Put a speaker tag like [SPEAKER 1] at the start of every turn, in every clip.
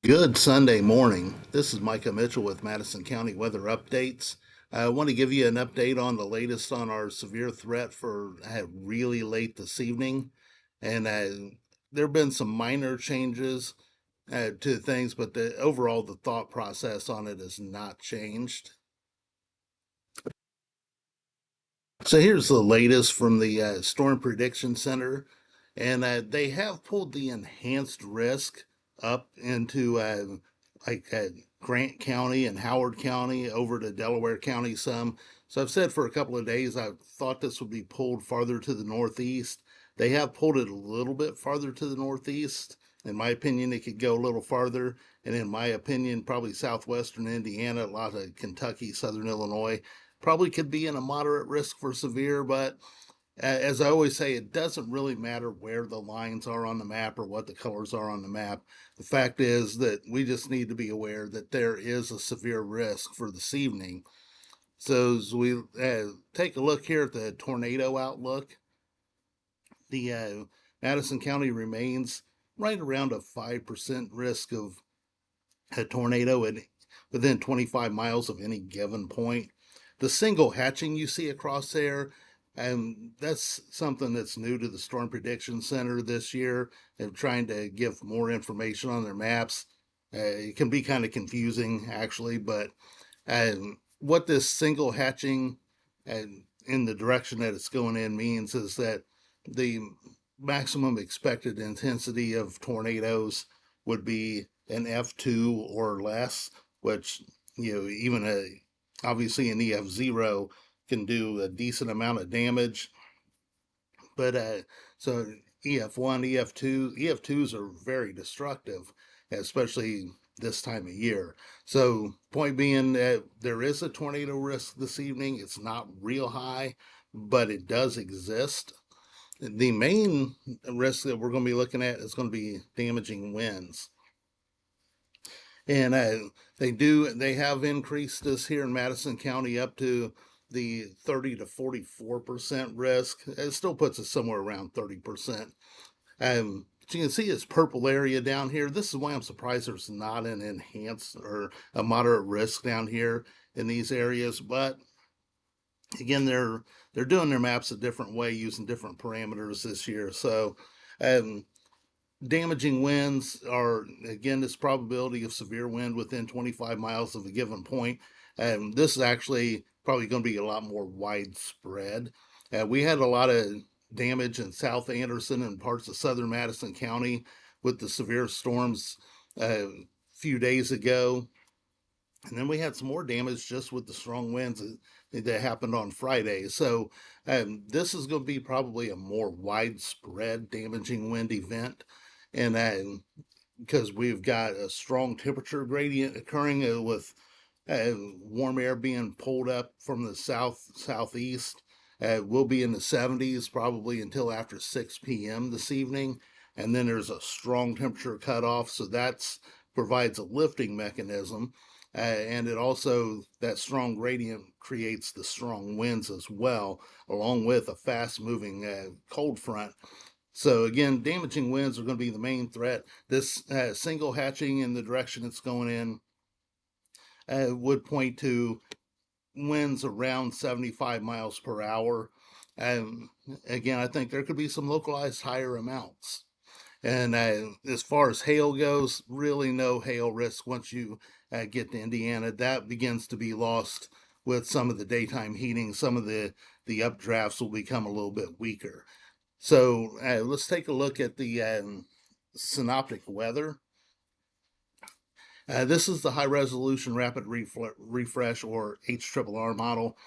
[SPEAKER 1] Good Sunday morning. This is Micah Mitchell with Madison County Weather Updates. I want to give you an update on the latest on our severe threat for really late this evening. And there have been some minor changes to things, but overall, the thought process on it has not changed. So here's the latest from the Storm Prediction Center. And they have pulled the enhanced risk up into Grant County and Howard County over to Delaware County some. So I've said for a couple of days I thought this would be pulled farther to the northeast. They have pulled it a little bit farther to the northeast. In my opinion, it could go a little farther. And in my opinion, probably southwestern Indiana, a lot of Kentucky, southern Illinois, probably could be in a moderate risk for severe, but as I always say, it doesn't really matter where the lines are on the map or what the colors are on the map. The fact is that we just need to be aware that there is a severe risk for this evening. So as we take a look here at the tornado outlook, the Madison County remains right around a 5% risk of a tornado within 25 miles of any given point. The single hatching you see across there, and that's something that's new to the Storm Prediction Center this year. They're trying to give more information on their maps. It can be kind of confusing, actually, but what this single hatching in the direction that it's going in means is that the maximum expected intensity of tornadoes would be an F2 or less, which, even obviously an EF0 can do a decent amount of damage. But so EF1, EF2s are very destructive, especially this time of year. So, point being that there is a tornado risk this evening. It's not real high, but it does exist. The main risk that we're going to be looking at is going to be damaging winds. And they have increased this here in Madison County up to the 30 to 44% risk. It still puts us somewhere around 30%. But you can see this purple area down here. This is why I'm surprised there's not an enhanced or a moderate risk down here in these areas. But again, they're doing their maps a different way using different parameters this year. So um, damaging winds are, again, this probability of severe wind within 25 miles of a given point. This is actually probably going to be a lot more widespread. We had a lot of damage in South Anderson and parts of southern Madison County with the severe storms a few days ago. And then we had some more damage just with the strong winds that happened on Friday. So this is going to be probably a more widespread damaging wind event. And because we've got a strong temperature gradient occurring with warm air being pulled up from the southeast. We'll be in the 70s probably until after 6 p.m. this evening. And then there's a strong temperature cutoff. So that provides a lifting mechanism. And it also, that strong gradient creates the strong winds as well, along with a fast moving cold front. So again, damaging winds are going to be the main threat. This single hatching in the direction it's going in would point to winds around 75 miles per hour. And again, I think there could be some localized higher amounts. And as far as hail goes, really no hail risk once you get to Indiana. That begins to be lost with some of the daytime heating. Some of the updrafts will become a little bit weaker. So let's take a look at the synoptic weather. This is the high resolution rapid refresh or HRRR model,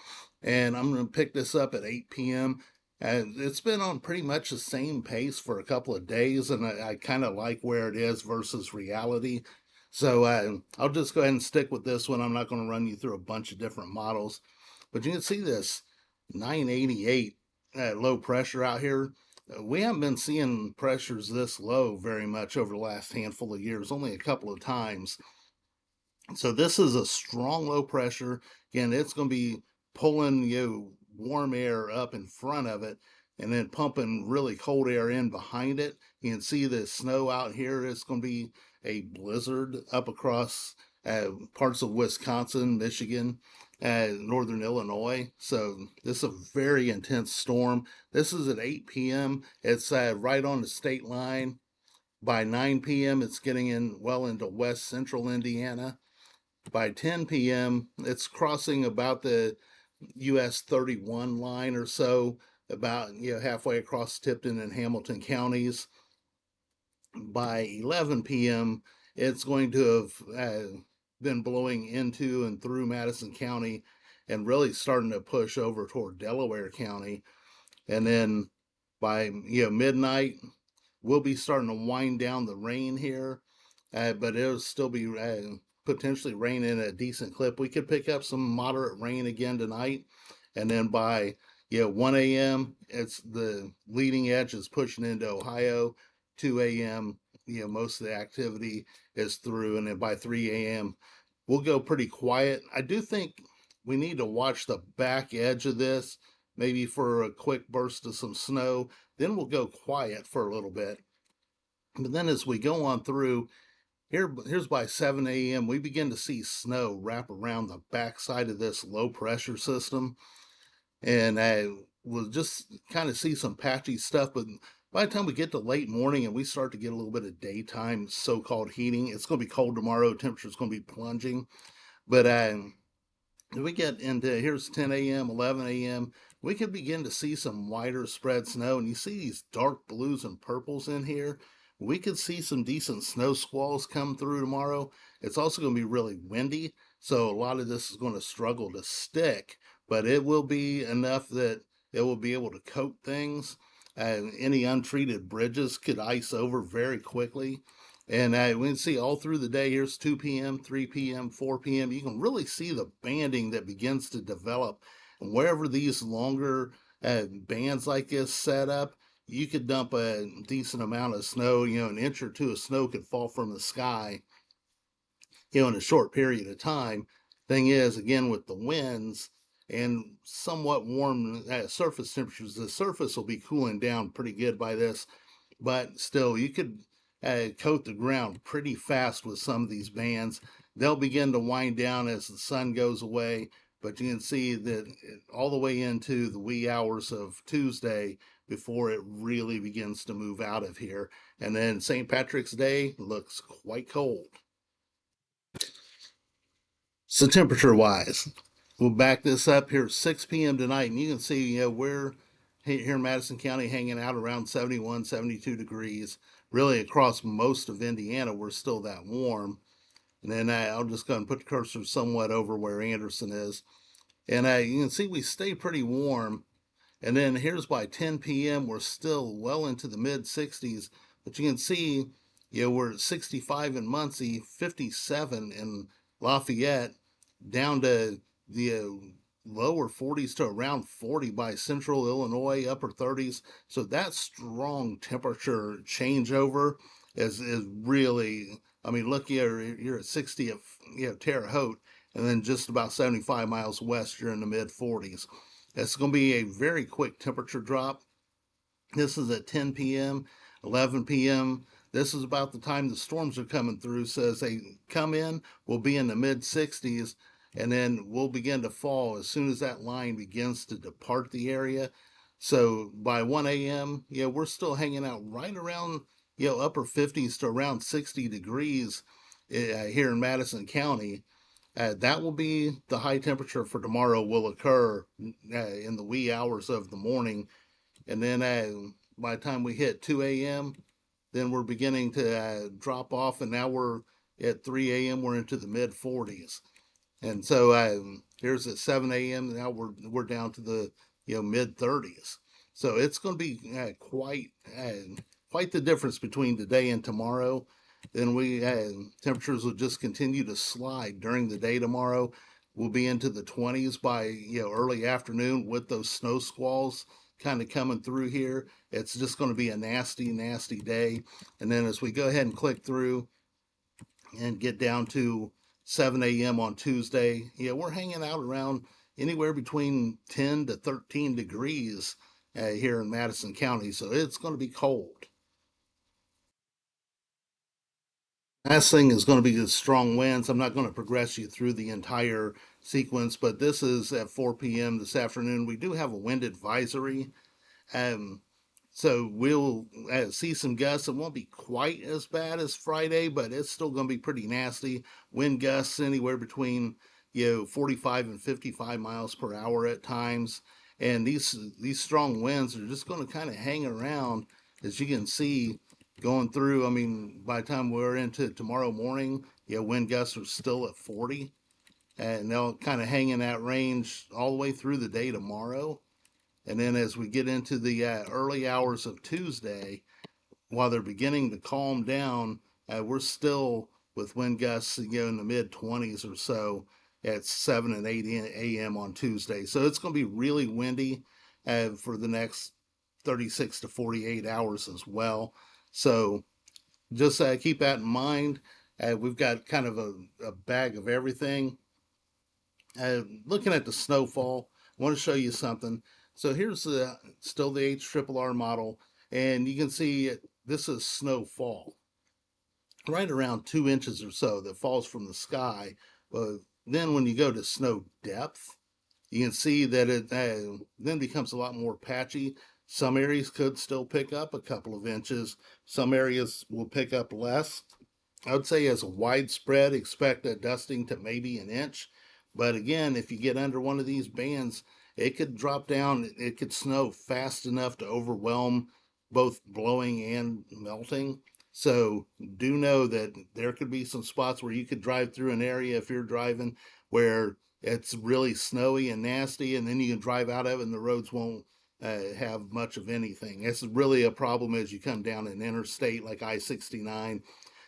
[SPEAKER 1] and I'm going to pick this up at 8 p.m. It's been on pretty much the same pace for a couple of days, and I kind of like where it is versus reality. So I'll just go ahead and stick with this one. I'm not going to run you through a bunch of different models, but you can see this 988 low pressure out here. We haven't been seeing pressures this low very much over the last handful of years, only a couple of times. So this is a strong low pressure. Again, it's going to be pulling warm air up in front of it. and then pumping really cold air in behind it. You can see the snow out here. It's going to be a blizzard up across parts of Wisconsin, Michigan, northern Illinois. So this is a very intense storm. This is at 8 p.m. It's right on the state line. By 9 p.m., it's getting in well into west central Indiana. By 10 p.m., it's crossing about the US 31 line or so, about halfway across Tipton and Hamilton counties. By 11 p.m., it's going to have been blowing into and through Madison County and really starting to push over toward Delaware County. And then by midnight, we'll be starting to wind down the rain here, but it'll still be potentially raining at a decent clip. We could pick up some moderate rain again tonight, and then by 1 a.m. it's the leading edge is pushing into Ohio. 2 a.m. most of the activity is through, and then by 3 a.m. we'll go pretty quiet. I do think we need to watch the back edge of this, maybe for a quick burst of some snow. Then we'll go quiet for a little bit. But then as we go on through, here's by 7 a.m., we begin to see snow wrap around the backside of this low pressure system. And we'll just kind of see some patchy stuff. But by the time we get to late morning and we start to get a little bit of daytime so-called heating, it's going to be cold tomorrow. Temperature's going to be plunging. But we get into here's 10 a.m., 11 a.m., we could begin to see some wider spread snow. And you see these dark blues and purples in here. We could see some decent snow squalls come through tomorrow. It's also going to be really windy, so a lot of this is going to struggle to stick, but it will be enough that it will be able to coat things. Any untreated bridges could ice over very quickly. And we can see all through the day, here's 2 p.m., 3 p.m., 4 p.m. You can really see the banding that begins to develop. And wherever these longer bands like this set up, you could dump a decent amount of snow, an inch or two of snow could fall from the sky, in a short period of time. Thing is, again, with the winds and somewhat warm surface temperatures, the surface will be cooling down pretty good by this, but still, you could coat the ground pretty fast with some of these bands. They'll begin to wind down as the sun goes away, but you can see that all the way into the wee hours of Tuesday before it really begins to move out of here. And then St. Patrick's Day looks quite cold. So temperature wise, we'll back this up here at 6 p.m. tonight, and you can see we're here in Madison County hanging out around 71, 72 degrees. Really across most of Indiana, we're still that warm. And then I'll just go and put the cursor somewhat over where Anderson is. And you can see we stay pretty warm. And then here's by 10 p.m., we're still well into the mid 60s. But you can see, we're at 65 in Muncie, 57 in Lafayette, down to the lower 40s to around 40 by central Illinois, upper 30s. So that strong temperature changeover is really, I mean, look, you're at 60 at Terre Haute, and then just about 75 miles west, you're in the mid 40s. It's going to be a very quick temperature drop. This is at 10 p.m., 11 p.m. This is about the time the storms are coming through. So as they come in, we'll be in the mid 60s, and then we'll begin to fall as soon as that line begins to depart the area. So by 1 a.m., we're still hanging out right around, upper 50s to around 60 degrees here in Madison County. That will be the high temperature for tomorrow will occur in the wee hours of the morning. And then by the time we hit 2 a.m., then we're beginning to drop off. And now we're at 3 a.m., we're into the mid 40s. And so here's at 7 a.m., now we're down to the mid 30s. So it's going to be quite the difference between today and tomorrow. Then temperatures will just continue to slide during the day tomorrow. We'll be into the 20s by early afternoon with those snow squalls kind of coming through here. It's just going to be a nasty, nasty day. And then as we go ahead and click through and get down to 7 a.m. on Tuesday, we're hanging out around anywhere between 10 to 13 degrees here in Madison County, so it's going to be cold. Last thing is going to be the strong winds. I'm not going to progress you through the entire sequence, but this is at 4 p.m. this afternoon. We do have a wind advisory. Um, so we'll see some gusts. It won't be quite as bad as Friday, but it's still going to be pretty nasty. Wind gusts anywhere between 45 and 55 miles per hour at times. And these strong winds are just going to kind of hang around, as you can see going through. I mean, by the time we're into tomorrow morning, wind gusts are still at 40, and they'll kind of hang in that range all the way through the day tomorrow. And then as we get into the early hours of Tuesday, while they're beginning to calm down, we're still with wind gusts, in the mid 20s or so at 7 and 8 a.m. on Tuesday. So it's going to be really windy for the next 36 to 48 hours as well. So just keep that in mind. We've got kind of a bag of everything. Looking at the snowfall, I want to show you something. So here's still the HRRR model, and you can see this is snowfall, right around 2 inches or so that falls from the sky. But then when you go to snow depth, you can see that it then becomes a lot more patchy. Some areas could still pick up a couple of inches. Some areas will pick up less. I would say as a widespread, expect a dusting to maybe an inch. But again, if you get under one of these bands, it could drop down, it could snow fast enough to overwhelm both blowing and melting. So do know that there could be some spots where you could drive through an area if you're driving where it's really snowy and nasty, and then you can drive out of it and the roads won't have much of anything. This is really a problem as you come down an interstate like I-69.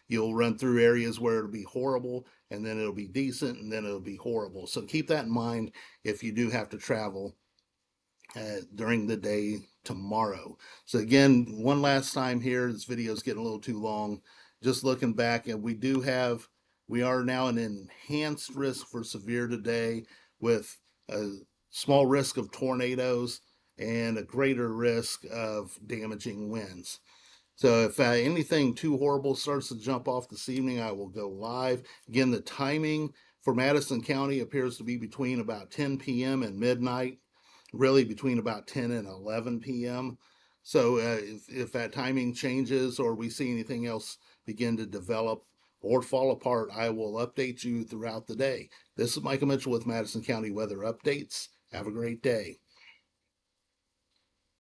[SPEAKER 1] You'll run through areas where it'll be horrible, and then it'll be decent, and then it'll be horrible. So keep that in mind if you do have to travel during the day tomorrow. So again, one last time here, this video is getting a little too long. Just looking back, and we are now an enhanced risk for severe today with a small risk of tornadoes and a greater risk of damaging winds. So if anything too horrible starts to jump off this evening, I will go live. Again, the timing for Madison County appears to be between about 10 p.m. and midnight, really between about 10 and 11 p.m. So if that timing changes or we see anything else begin to develop or fall apart, I will update you throughout the day. This is Michael Mitchell with Madison County Weather Updates. Have a great day.